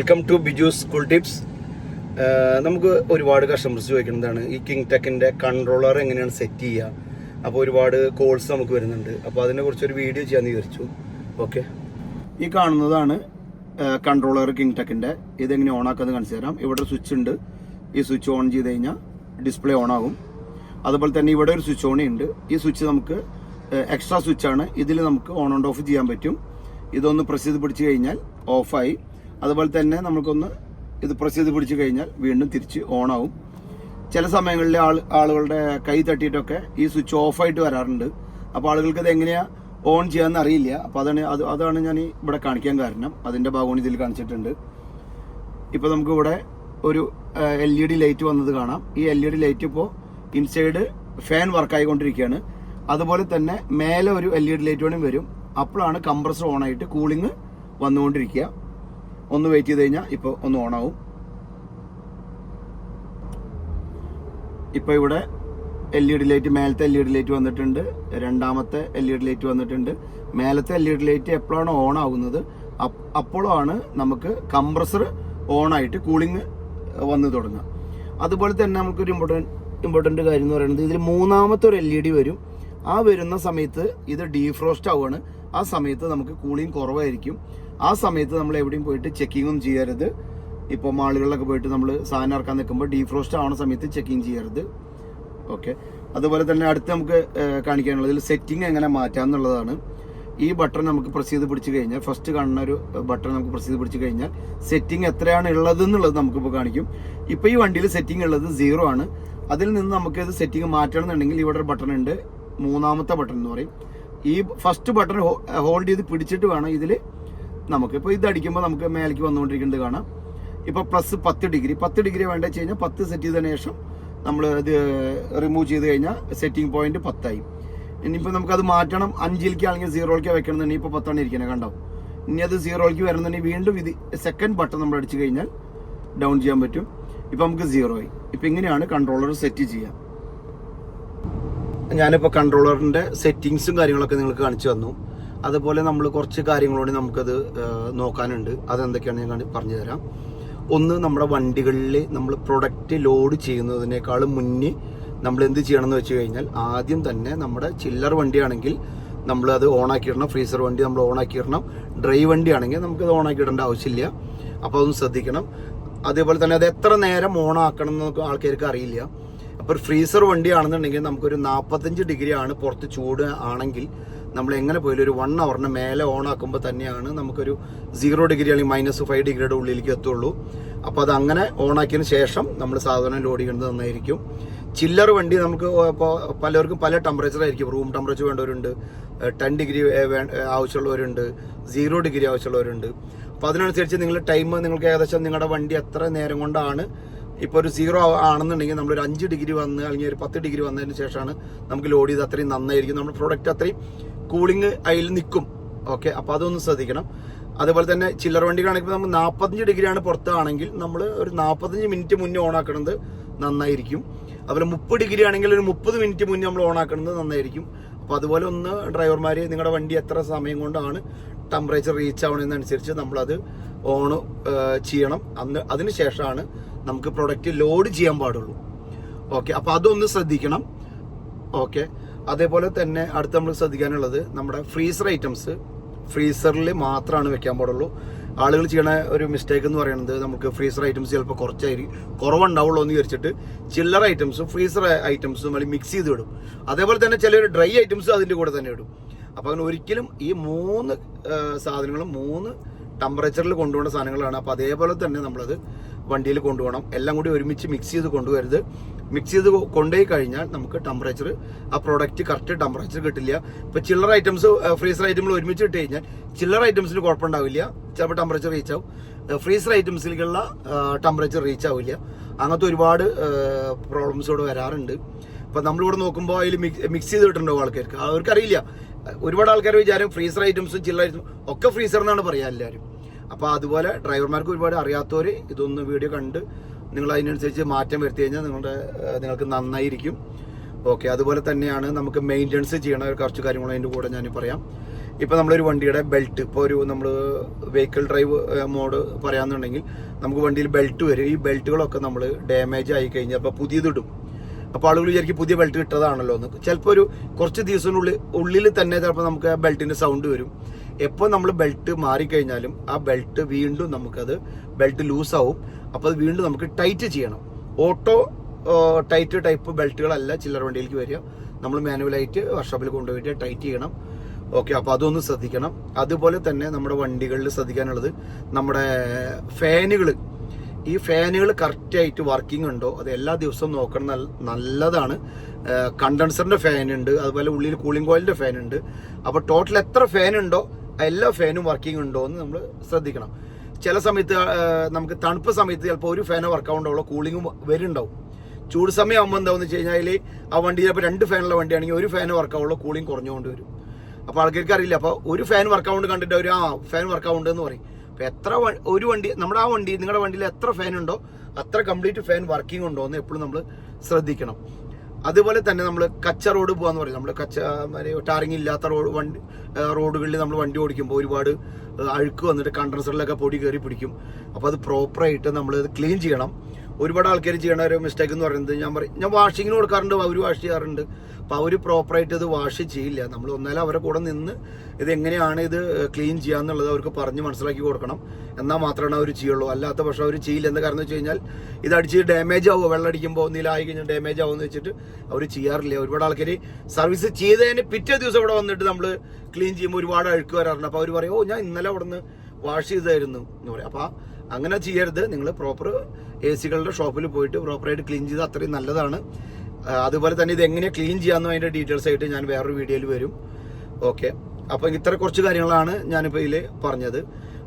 Welcome to Biju school tips. നമുക്ക് ഒരുപാട് customers ചോദിക്കുന്നതാണ് ഈ കിങ് ടെക്കിൻ്റെ കൺട്രോളർ എങ്ങനെയാണ് സെറ്റ് ചെയ്യുക. അപ്പോൾ ഒരുപാട് കോൾസ് നമുക്ക് വരുന്നുണ്ട്. അപ്പോൾ അതിനെക്കുറിച്ചൊരു വീഡിയോ ചെയ്യാമെന്ന് വിചാരിച്ചു. ഓക്കെ, ഈ കാണുന്നതാണ് കൺട്രോളർ കിങ് ടെക്കിൻ്റെ. ഇതെങ്ങനെ ഓൺ ആക്കാമെന്ന് കാണിച്ചു തരാം. ഇവിടെ ഒരു സ്വിച്ച് ഉണ്ട്. ഈ സ്വിച്ച് ഓൺ ചെയ്ത് കഴിഞ്ഞാൽ ഡിസ്പ്ലേ ഓൺ ആകും. അതുപോലെ തന്നെ ഇവിടെ ഒരു സ്വിച്ച് ഓൺ ഉണ്ട്. ഈ സ്വിച്ച് നമുക്ക് എക്സ്ട്രാ സ്വിച്ചാണ്. ഇതിൽ നമുക്ക് ഓൺ ആൻഡ് ഓഫ് ചെയ്യാൻ പറ്റും. ഇതൊന്ന് പ്രസ് ചെയ്ത് പിടിച്ച് കഴിഞ്ഞാൽ ഓഫായി. അതുപോലെ തന്നെ നമുക്കൊന്ന് ഇത് പ്രസ് ചെയ്ത് പിടിച്ച് കഴിഞ്ഞാൽ വീണ്ടും തിരിച്ച് ഓൺ ആവും. ചില സമയങ്ങളിൽ ആളുകളുടെ കൈ തട്ടിയിട്ടൊക്കെ ഈ സ്വിച്ച് ഓഫായിട്ട് വരാറുണ്ട്. അപ്പോൾ ആളുകൾക്ക് ഇത് എങ്ങനെയാണ് ഓൺ ചെയ്യാമെന്ന് അറിയില്ല. അപ്പോൾ അതാണ് ഞാൻ ഇവിടെ കാണിക്കാൻ കാരണം. അതിൻ്റെ ഭാഗമാണ് ഇതിൽ കാണിച്ചിട്ടുണ്ട്. ഇപ്പോൾ നമുക്ക് ഇവിടെ ഒരു LED ലൈറ്റ് വന്നത് കാണാം. ഈ LED ലൈറ്റ് ഇപ്പോൾ ഇൻസൈഡ് ഫാൻ വർക്കായിക്കൊണ്ടിരിക്കുകയാണ്. അതുപോലെ തന്നെ മേലെ ഒരു LED ലൈറ്റ് വേണം വരും. അപ്പോഴാണ് കംപ്രസർ ഓൺ ആയിട്ട് കൂളിംഗ് വന്നുകൊണ്ടിരിക്കുക. ഒന്ന് വെയിറ്റ് ചെയ്ത് കഴിഞ്ഞാൽ ഇപ്പോൾ ഒന്ന് ഓൺ ആവും. ഇപ്പോൾ ഇവിടെ LED ലൈറ്റ്, മേലത്തെ LED ലൈറ്റ് വന്നിട്ടുണ്ട്. രണ്ടാമത്തെ LED ലൈറ്റ് വന്നിട്ടുണ്ട്. മേലത്തെ LED ലൈറ്റ് എപ്പോഴാണ് ഓൺ ആകുന്നത് അപ്പോഴാണ് നമുക്ക് കംപ്രസർ ഓൺ ആയിട്ട് കൂളിംഗ് വന്ന് തുടങ്ങുക. അതുപോലെ തന്നെ നമുക്കൊരു ഇമ്പോർട്ടൻ്റ് കാര്യം എന്ന് പറയുന്നത്, ഇതിൽ മൂന്നാമത്തെ ഒരു LED വരും. ആ വരുന്ന സമയത്ത് ഇത് ഡീഫ്രോസ്റ്റ് ആവുകയാണ്. ആ സമയത്ത് നമുക്ക് കൂളിംഗ് കുറവായിരിക്കും. ആ സമയത്ത് നമ്മൾ എവിടെയും പോയിട്ട് ചെക്കിങ്ങും ചെയ്യരുത്. ഇപ്പോൾ മാളുകളിലൊക്കെ പോയിട്ട് നമ്മൾ സാധനം ഇറക്കാൻ നിൽക്കുമ്പോൾ ഡീഫ്രോസ്റ്റ് ആവുന്ന സമയത്ത് ചെക്കിങ് ചെയ്യരുത്. ഓക്കെ, അതുപോലെ തന്നെ അടുത്ത് നമുക്ക് കാണിക്കാനുള്ളത് ഇതിൽ സെറ്റിംഗ് എങ്ങനെ മാറ്റാം എന്നുള്ളതാണ്. ഈ ബട്ടൺ നമുക്ക് പ്രസ് ചെയ്ത് പിടിച്ച് കഴിഞ്ഞാൽ, ഫസ്റ്റ് കാണുന്ന ഒരു ബട്ടൺ നമുക്ക് പ്രസ് ചെയ്ത് പിടിച്ച് കഴിഞ്ഞാൽ സെറ്റിംഗ് എത്രയാണ് ഉള്ളത് എന്നുള്ളത് നമുക്കിപ്പോൾ കാണിക്കും. ഇപ്പോൾ ഈ വണ്ടിയിൽ സെറ്റിംഗ് ഉള്ളത് 0 ആണ്. അതിൽ നിന്ന് നമുക്ക് ഇത് സെറ്റിംഗ് മാറ്റണം എന്നുണ്ടെങ്കിൽ ഇവിടെ ഒരു ബട്ടൺ ഉണ്ട്, മൂന്നാമത്തെ ബട്ടൺ എന്ന് പറയും. ഈ ഫസ്റ്റ് ബട്ടൺ ഹോൾഡ് ചെയ്ത് പിടിച്ചിട്ട് വേണം ഇതിൽ നമുക്കിപ്പോൾ ഇത് അടിക്കുമ്പോൾ നമുക്ക് മേലേക്ക് വന്നുകൊണ്ടിരിക്കുന്നത് കാണാം. ഇപ്പോൾ പ്ലസ് 10 ഡിഗ്രി വേണ്ട വെച്ച് കഴിഞ്ഞാൽ 10 സെറ്റ് ചെയ്തതിന് ശേഷം നമ്മൾ ഇത് റിമൂവ് ചെയ്ത് കഴിഞ്ഞാൽ സെറ്റിംഗ് പോയിന്റ് 10 ആയി. ഇനിയിപ്പോൾ നമുക്കത് മാറ്റണം, 5ലേക്ക് അല്ലെങ്കിൽ 0ലേക്ക് വെക്കണമെന്നുണ്ടെങ്കിൽ ഇപ്പോൾ 10 ആണ് ഇരിക്കുന്നത്, കണ്ടോ. ഇനി അത് 0ലേക്ക് വരണമെന്നുണ്ടെങ്കിൽ വീണ്ടും ഇത് സെക്കൻഡ് ബട്ടൺ നമ്മൾ അടിച്ചു കഴിഞ്ഞാൽ ഡൗൺ ചെയ്യാൻ പറ്റും. ഇപ്പം നമുക്ക് 0 ആയി. ഇപ്പം ഇങ്ങനെയാണ് കൺട്രോളർ സെറ്റ് ചെയ്യുക. ഞാനിപ്പോൾ കൺട്രോളറിൻ്റെ സെറ്റിങ്സും കാര്യങ്ങളൊക്കെ നിങ്ങൾക്ക് കാണിച്ചു തന്നു. അതുപോലെ നമ്മൾ കുറച്ച് കാര്യങ്ങളോട് നമുക്കത് നോക്കാനുണ്ട്. അതെന്തൊക്കെയാണ് ഞാൻ പറഞ്ഞു തരാം. ഒന്ന്, നമ്മുടെ വണ്ടികളിൽ നമ്മൾ പ്രൊഡക്റ്റ് ലോഡ് ചെയ്യുന്നതിനേക്കാളും മുന്നേ നമ്മൾ എന്ത് ചെയ്യണമെന്ന് വെച്ച് കഴിഞ്ഞാൽ, ആദ്യം തന്നെ നമ്മുടെ ചില്ലർ വണ്ടിയാണെങ്കിൽ നമ്മൾ അത് ഓണാക്കിയിടണം. ഫ്രീസർ വണ്ടി നമ്മൾ ഓണാക്കിയിടണം. ഡ്രൈ വണ്ടിയാണെങ്കിൽ നമുക്കത് ഓണാക്കിയിടേണ്ട ആവശ്യമില്ല. അപ്പോൾ അതൊന്ന് ശ്രദ്ധിക്കണം. അതേപോലെ തന്നെ അത് എത്ര നേരം ഓണാക്കണം എന്നൊക്കെ ആൾക്കാർക്ക് അറിയില്ല. അപ്പോൾ ഒരു ഫ്രീസർ വണ്ടിയാണെന്നുണ്ടെങ്കിൽ നമുക്കൊരു 45 ഡിഗ്രി ആണ് പുറത്ത് ചൂട് ആണെങ്കിൽ നമ്മൾ എങ്ങനെ പോയാലും ഒരു 1 അവറിന് മേലെ ഓൺ ആക്കുമ്പോൾ തന്നെയാണ് നമുക്കൊരു 0 ഡിഗ്രി അല്ലെങ്കിൽ -5 ഡിഗ്രിയുടെ ഉള്ളിലേക്ക് എത്തുള്ളൂ. അപ്പോൾ അത് അങ്ങനെ ഓണാക്കിയതിന് ശേഷം നമ്മൾ സാധാരണ ലോഡ് ചെയ്യുന്നത് നന്നായിരിക്കും. ചില്ലർ വണ്ടി നമുക്ക് ഇപ്പോൾ പലർക്കും പല ടെമ്പറേച്ചർ ആയിരിക്കും. റൂം ടെമ്പറേച്ചർ വേണ്ടവരുണ്ട്, 10 ഡിഗ്രി ആവശ്യമുള്ളവരുണ്ട്, 0 ഡിഗ്രി ആവശ്യമുള്ളവരുണ്ട്. അപ്പോൾ അതിനനുസരിച്ച് നിങ്ങൾ ടൈം, നിങ്ങൾക്ക് ഏകദേശം നിങ്ങളുടെ വണ്ടി എത്ര നേരം കൊണ്ടാണ്, ഇപ്പോൾ ഒരു 0 ആണെന്നുണ്ടെങ്കിൽ നമ്മളൊരു 5 ഡിഗ്രി വന്ന് അല്ലെങ്കിൽ ഒരു 10 ഡിഗ്രി വന്നതിന് ശേഷമാണ് നമുക്ക് ലോഡ് ചെയ്ത് അത്രയും നന്നായിരിക്കും. നമ്മുടെ പ്രോഡക്റ്റ് അത്രയും കൂളിംഗ് അതിൽ നിൽക്കും. ഓക്കെ, അപ്പോൾ അതൊന്ന് ശ്രദ്ധിക്കണം. അതുപോലെ തന്നെ ചില്ലർ വണ്ടികളാണെങ്കിൽ നമ്മൾ 45 ഡിഗ്രിയാണ് പുറത്താണെങ്കിൽ നമ്മൾ ഒരു 45 മിനിറ്റ് മുന്നേ ഓണാക്കുന്നത് നന്നായിരിക്കും. അതുപോലെ 30 ഡിഗ്രി ആണെങ്കിൽ ഒരു 30 മിനിറ്റ് മുന്നേ നമ്മൾ ഓണാക്കുന്നത് നന്നായിരിക്കും. അപ്പോൾ അതുപോലെ ഒന്ന് ഡ്രൈവർമാർ നിങ്ങളുടെ വണ്ടി എത്ര സമയം കൊണ്ടാണ് ടെമ്പറേച്ചർ റീച്ച് ആവണമെന്നനുസരിച്ച് നമ്മളത് ഓൺ ചെയ്യണം. അതിന് ശേഷമാണ് നമുക്ക് പ്രൊഡക്റ്റ് ലോഡ് ചെയ്യാൻ പാടുള്ളൂ. ഓക്കെ, അപ്പോൾ അതൊന്ന് ശ്രദ്ധിക്കണം. ഓക്കെ, അതേപോലെ തന്നെ അടുത്ത് നമ്മൾ ശ്രദ്ധിക്കാനുള്ളത്, നമ്മുടെ ഫ്രീസർ ഐറ്റംസ് ഫ്രീസറിൽ മാത്രമാണ് വെക്കാൻ പാടുള്ളൂ. ആളുകൾ ചെയ്യണ ഒരു മിസ്റ്റേക്ക് എന്ന് പറയുന്നത്, നമുക്ക് ഫ്രീസർ ഐറ്റംസ് ചിലപ്പോൾ കുറവുണ്ടാവുള്ളൂ എന്ന് വിചാരിച്ചിട്ട് ചില്ലർ ഐറ്റംസും ഫ്രീസർ ഐറ്റംസും അല്ലെങ്കിൽ മിക്സ് ചെയ്ത് ഇടും. അതേപോലെ തന്നെ ചിലർ ഡ്രൈ ഐറ്റംസും അതിൻ്റെ കൂടെ തന്നെ ഇടും. അപ്പോൾ അങ്ങനെ ഒരിക്കലും ഈ 3 സാധനങ്ങളും 3 ടെമ്പറേച്ചറിൽ കൊണ്ടുപോകുന്ന സാധനങ്ങളാണ്. അപ്പോൾ അതേപോലെ തന്നെ നമ്മളത് വണ്ടിയിൽ കൊണ്ടുപോകണം. എല്ലാം കൂടി ഒരുമിച്ച് മിക്സ് ചെയ്ത് കൊണ്ടുവരുത്. മിക്സ് ചെയ്ത് കൊണ്ടുപോയി കഴിഞ്ഞാൽ നമുക്ക് ടെമ്പറേച്ചർ, ആ പ്രോഡക്റ്റ് കറക്റ്റ് ടെമ്പറേച്ചർ കിട്ടില്ല. ഇപ്പോൾ ചില്ലർ ഐറ്റംസ് ഫ്രീസർ ഐറ്റംസ് ഒരുമിച്ച് ഇട്ട് കഴിഞ്ഞാൽ ചില്ലർ ഐറ്റംസിന് കുഴപ്പമുണ്ടാവില്ല, ചിലപ്പോൾ ടെമ്പറേച്ചർ റീച്ച് ആവും. ഫ്രീസർ ഐറ്റംസിലേക്കുള്ള ടെമ്പറേച്ചർ റീച്ച് ആവില്ല. അങ്ങനത്തെ ഒരുപാട് പ്രോബ്ലംസ് ഇവിടെ വരാറുണ്ട്. അപ്പോൾ നമ്മളിവിടെ നോക്കുമ്പോൾ അതിൽ മിക്സ് ചെയ്തിട്ടുണ്ടാവും ആൾക്കാർക്ക്. അവർക്കറിയില്ല. ഒരുപാട് ആൾക്കാർ വിചാരം ഫ്രീസർ ഐറ്റംസും ചില്ലർ ഐറ്റംസും ഒക്കെ ഫ്രീസർ എന്നാണ് പറയുക എല്ലാവരും. അപ്പോൾ അതുപോലെ ഡ്രൈവർമാർക്ക് ഒരുപാട് അറിയാത്തവർ ഇതൊന്ന് വീഡിയോ കണ്ട് നിങ്ങൾ അതിനനുസരിച്ച് മാറ്റം വരുത്തി കഴിഞ്ഞാൽ നിങ്ങൾക്ക് നന്നായിരിക്കും. ഓക്കെ, അതുപോലെ തന്നെയാണ് നമുക്ക് മെയിൻ്റനൻസ് ചെയ്യണ കുറച്ച് കാര്യങ്ങൾ അതിൻ്റെ കൂടെ ഞാൻ പറയാം. ഇപ്പോൾ നമ്മളൊരു വണ്ടിയുടെ ബെൽറ്റ്, ഇപ്പോൾ ഒരു നമ്മൾ വെഹിക്കിൾ ഡ്രൈവ് മോഡ് പറയാമെന്നുണ്ടെങ്കിൽ നമുക്ക് വണ്ടിയിൽ ബെൽറ്റ് വരും. ഈ ബെൽറ്റുകളൊക്കെ നമ്മൾ ഡാമേജ് ആയി കഴിഞ്ഞാൽ അപ്പോൾ പുതിയതിടും. അപ്പോൾ ആളുകൾ വിചാരിക്കും പുതിയ ബെൽറ്റ് ഇട്ടതാണല്ലോ എന്ന്. ചിലപ്പോൾ ഒരു കുറച്ച് ദിവസത്തിനുള്ളിൽ തന്നെ ചിലപ്പോൾ നമുക്ക് ആ ബെൽറ്റിൻ്റെ സൗണ്ട് വരും. എപ്പോൾ നമ്മൾ ബെൽറ്റ് മാറിക്കഴിഞ്ഞാലും ആ ബെൽറ്റ് വീണ്ടും നമുക്കത് ബെൽറ്റ് ലൂസാവും. അപ്പോൾ അത് വീണ്ടും നമുക്ക് ടൈറ്റ് ചെയ്യണം. ഓട്ടോ ടൈറ്റ് ടൈപ്പ് ബെൽറ്റുകളല്ല ചില്ലറ വണ്ടിയിലേക്ക് വരിക. നമ്മൾ മാനുവലായിട്ട് വർക്ക്ഷോപ്പിൽ കൊണ്ടുപോയിട്ട് ടൈറ്റ് ചെയ്യണം. ഓക്കെ, അപ്പോൾ അതൊന്ന് ശ്രദ്ധിക്കണം. അതുപോലെ തന്നെ നമ്മുടെ വണ്ടികളിൽ ശ്രദ്ധിക്കാനുള്ളത് നമ്മുടെ ഫാനുകൾ. ഈ ഫാനുകൾ കറക്റ്റായിട്ട് വർക്കിംഗ് ഉണ്ടോ അത് എല്ലാ ദിവസവും നോക്കണം, നല്ലതാണ്. കണ്ടൻസറിൻ്റെ ഫാനുണ്ട്, അതുപോലെ ഉള്ളിൽ കൂളിംഗ് കോയിലിൻ്റെ ഫാനുണ്ട്. അപ്പോൾ ടോട്ടൽ എത്ര ഫാനുണ്ടോ എല്ലാ ഫാനും വർക്കിംഗ് ഉണ്ടോ എന്ന് നമ്മൾ ശ്രദ്ധിക്കണം. ചില സമയത്ത് നമുക്ക് തണുപ്പ് സമയത്ത് ചിലപ്പോൾ ഒരു ഫാനോ വർക്കാവുണ്ടാവുള്ളൂ, കൂളിംഗും വരുന്നുണ്ടാവും. ചൂട് സമയം ആകുമ്പോൾ എന്താണെന്ന് വെച്ച് കഴിഞ്ഞാൽ ആ വണ്ടി ചിലപ്പോൾ 2 ഫാനുള്ള വണ്ടിയാണെങ്കിൽ ഒരു ഫാൻ വർക്കാവുള്ളൂ, കൂളിംഗ് കുറഞ്ഞുകൊണ്ട് വരും. അപ്പോൾ ആൾക്കാർക്ക് അറിയില്ല. അപ്പോൾ ഒരു ഫാൻ വർക്കാവുണ്ട് കണ്ടിട്ട് അവർ ഫാൻ വർക്കാവുണ്ട് എന്ന് പറയും. അപ്പോൾ എത്ര ഒരു വണ്ടി നമ്മുടെ ആ വണ്ടി നിങ്ങളുടെ വണ്ടിയിൽ എത്ര ഫാൻ ഉണ്ടോ അത്ര കംപ്ലീറ്റ് ഫാൻ വർക്കിംഗ് ഉണ്ടോ എന്ന് എപ്പോഴും നമ്മൾ ശ്രദ്ധിക്കണം. അതുപോലെ തന്നെ നമ്മൾ കച്ച റോഡ് പോകാന്ന് പറയും. നമ്മൾ ടാറിങ് ഇല്ലാത്ത റോഡുകളിൽ നമ്മൾ വണ്ടി ഓടിക്കുമ്പോൾ ഒരുപാട് അഴുക്ക് വന്നിട്ട് കണ്ടൻസറിലൊക്കെ പൊടി കയറി പിടിക്കും. അപ്പോൾ അത് പ്രോപ്പറായിട്ട് നമ്മൾ ക്ലീൻ ചെയ്യണം. ഒരുപാട് ആൾക്കാർ ചെയ്യണ ഒരു മിസ്റ്റേക്ക് എന്ന് പറയുന്നത് ഞാൻ വാഷിങ്ങിന് കൊടുക്കാറുണ്ട്, അവർ വാഷ് ചെയ്യാറുണ്ട്. അപ്പോൾ അവർ പ്രോപ്പറായിട്ട് ഇത് വാഷ് ചെയ്യില്ല. നമ്മൾ ഒന്നാലും അവരെ കൂടെ നിന്ന് ഇത് എങ്ങനെയാണ് ഇത് ക്ലീൻ ചെയ്യാന്നുള്ളത് അവർക്ക് പറഞ്ഞ് മനസ്സിലാക്കി കൊടുക്കണം. എന്നാൽ മാത്രമാണ് അവർ ചെയ്യുള്ളൂ. അല്ലാത്ത പക്ഷം അവർ ചെയ്യില്ല. എന്താ കാരണം വെച്ച് കഴിഞ്ഞാൽ ഇത് അടിച്ച് ഡാമേജ് ആവുമോ, വെള്ളം അടിക്കുമ്പോൾ നിലായി കഴിഞ്ഞാൽ ഡാമേജ് ആവുമെന്ന് വെച്ചിട്ട് അവർ ചെയ്യാറില്ല. ഒരുപാട് ആൾക്കാർ സർവീസ് ചെയ്തതിന് പിറ്റേ ദിവസം ഇവിടെ വന്നിട്ട് നമ്മൾ ക്ലീൻ ചെയ്യുമ്പോൾ ഒരുപാട് അഴുക്ക് വരാറുണ്ട്. അപ്പോൾ അവർ പറയും, ഓ ഞാൻ ഇന്നലെ അവിടെ നിന്ന് വാഷ് ചെയ്തായിരുന്നു എന്ന് പറയും. അപ്പോൾ അങ്ങനെ ചെയ്യരുത്. നിങ്ങൾ പ്രോപ്പർ AC-കളുടെ ഷോപ്പിൽ പോയിട്ട് പ്രോപ്പറായിട്ട് ക്ലീൻ ചെയ്ത് അത്രയും നല്ലതാണ്. അതുപോലെ തന്നെ ഇത് എങ്ങനെ ക്ലീൻ ചെയ്യാമെന്നും അതിൻ്റെ ഡീറ്റെയിൽസ് ആയിട്ട് ഞാൻ വേറൊരു വീഡിയോയിൽ വരും. ഓക്കെ, അപ്പോൾ ഇത്ര കുറച്ച് കാര്യങ്ങളാണ് ഞാനിപ്പോൾ ഇതിൽ പറഞ്ഞത്.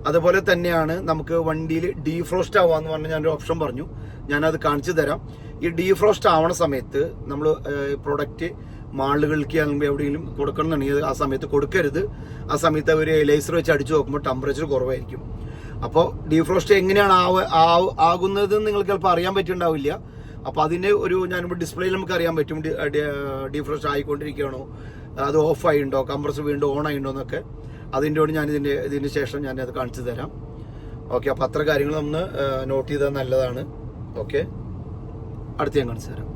അതുപോലെ തന്നെയാണ് നമുക്ക് വണ്ടിയിൽ ഡീഫ്രോസ്റ്റ് ആവാന്ന് പറഞ്ഞ് ഞാനൊരു ഓപ്ഷൻ പറഞ്ഞു, ഞാനത് കാണിച്ചു തരാം. ഈ ഡീഫ്രോസ്റ്റ് ആവണ സമയത്ത് നമ്മൾ പ്രൊഡക്റ്റ് മാളുകൾക്ക് അല്ലെങ്കിൽ എവിടെയെങ്കിലും കൊടുക്കണമെന്നുണ്ടെങ്കിൽ ആ സമയത്ത് കൊടുക്കരുത്. ആ സമയത്ത് അവർ ലേസർ വെച്ച് അടിച്ചു നോക്കുമ്പോൾ ടെമ്പറേച്ചർ കുറവായിരിക്കും. അപ്പോൾ ഡീഫ്രോസ്റ്റ് എങ്ങനെയാണ് ആകുന്നത് നിങ്ങൾക്ക് ചിലപ്പോൾ അറിയാൻ പറ്റുന്നുണ്ടാവില്ല. അപ്പോൾ അതിൻ്റെ ഒരു ഞാനിപ്പോൾ ഡിസ്പ്ലേയിൽ നമുക്ക് അറിയാൻ പറ്റും ഡീഫ്രോസ്റ്റ് ആയിക്കൊണ്ടിരിക്കുകയാണോ, അത് ഓഫ് ആയിട്ടുണ്ടോ, കംപ്രസർ വീണ്ടും ഓൺ ആയിട്ടുണ്ടോ എന്നൊക്കെ. അതിൻ്റെ കൂടെ ഇതിന് ശേഷം ഞാനത് കാണിച്ചു തരാം. ഓക്കെ, അപ്പോൾ അത്ര കാര്യങ്ങളൊന്ന് നോട്ട് ചെയ്താൽ നല്ലതാണ്. ഓക്കെ, അടുത്ത് ഞാൻ കാണിച്ചു തരാം.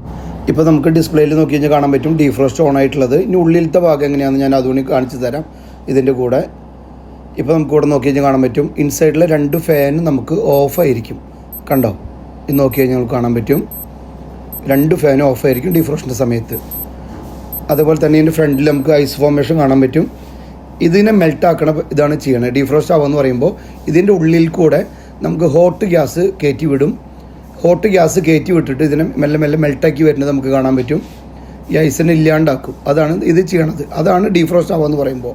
ഇപ്പോൾ നമുക്ക് ഡിസ്പ്ലേയിൽ നോക്കി കഴിഞ്ഞാൽ കാണാൻ പറ്റും ഡീഫ്രോസ്റ്റ് ഓൺ ആയിട്ടുള്ളത്. ഇനി ഉള്ളിലത്തെ ഭാഗം എങ്ങനെയാണെന്ന് ഞാൻ അതുകൊണ്ട് കാണിച്ചു തരാം ഇതിൻ്റെ കൂടെ. ഇപ്പോൾ നമുക്ക് ഇവിടെ നോക്കി കഴിഞ്ഞാൽ കാണാൻ പറ്റും ഇൻസൈഡിലെ 2 ഫാനും നമുക്ക് ഓഫായിരിക്കും. കണ്ടോ, ഇത് നോക്കി കഴിഞ്ഞാൽ നമുക്ക് കാണാൻ പറ്റും 2 ഫാനും ഓഫായിരിക്കും ഡീഫ്രോസ്റ്റിൻ്റെ സമയത്ത്. അതുപോലെ തന്നെ ഇതിൻ്റെ ഫ്രണ്ടിൽ നമുക്ക് ഐസ് ഫോർമേഷൻ കാണാൻ പറ്റും. ഇതിനെ മെൽറ്റ് ആക്കണ ഇതാണ് ചെയ്യണത്. ഡീഫ്രോസ്റ്റ് ആവുമെന്ന് പറയുമ്പോൾ ഇതിൻ്റെ ഉള്ളിൽ കൂടെ നമുക്ക് ഹോട്ട് ഗ്യാസ് കയറ്റി വിടും. ഹോട്ട് ഗ്യാസ് കയറ്റി വിട്ടിട്ട് ഇതിനെ മെല്ലെ മെല്ലെ മെൽട്ടാക്കി വരുന്നത് നമുക്ക് കാണാൻ പറ്റും. ഈ ഐസിനെ ഇല്ലാണ്ടാക്കും. അതാണ് ഇത് ചെയ്യണത്. അതാണ് ഡീഫ്രോസ്റ്റ് ആവുമെന്ന് പറയുമ്പോൾ.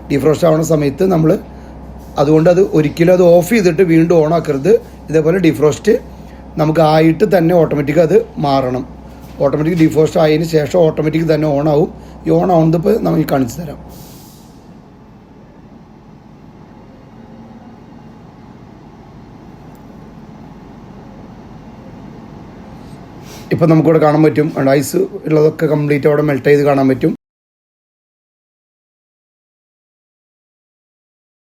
ഡീഫ്രോസ്റ്റ് ആവുന്ന സമയത്ത് നമ്മൾ അതുകൊണ്ട് അത് ഒരിക്കലും അത് ഓഫ് ചെയ്തിട്ട് വീണ്ടും ഓൺ ആക്കരുത്. ഇതേപോലെ ഡീഫ്രോസ്റ്റ് നമുക്ക് ആയിട്ട് തന്നെ ഓട്ടോമാറ്റിക് അത് മാറണം. ഓട്ടോമാറ്റിക് ഡീഫ്രോസ്റ്റ് ആയതിന് ശേഷം ഓട്ടോമാറ്റിക് തന്നെ ഓൺ ആവും. ഈ ഓൺ ആവുന്നത് ഇപ്പോൾ നമുക്ക് കാണിച്ചു തരാം. ഇപ്പം നമുക്കിവിടെ കാണാൻ പറ്റും ഐസ് ഉള്ളതൊക്കെ കംപ്ലീറ്റ് അവിടെ മെൽറ്റ് ചെയ്ത് കാണാൻ പറ്റും.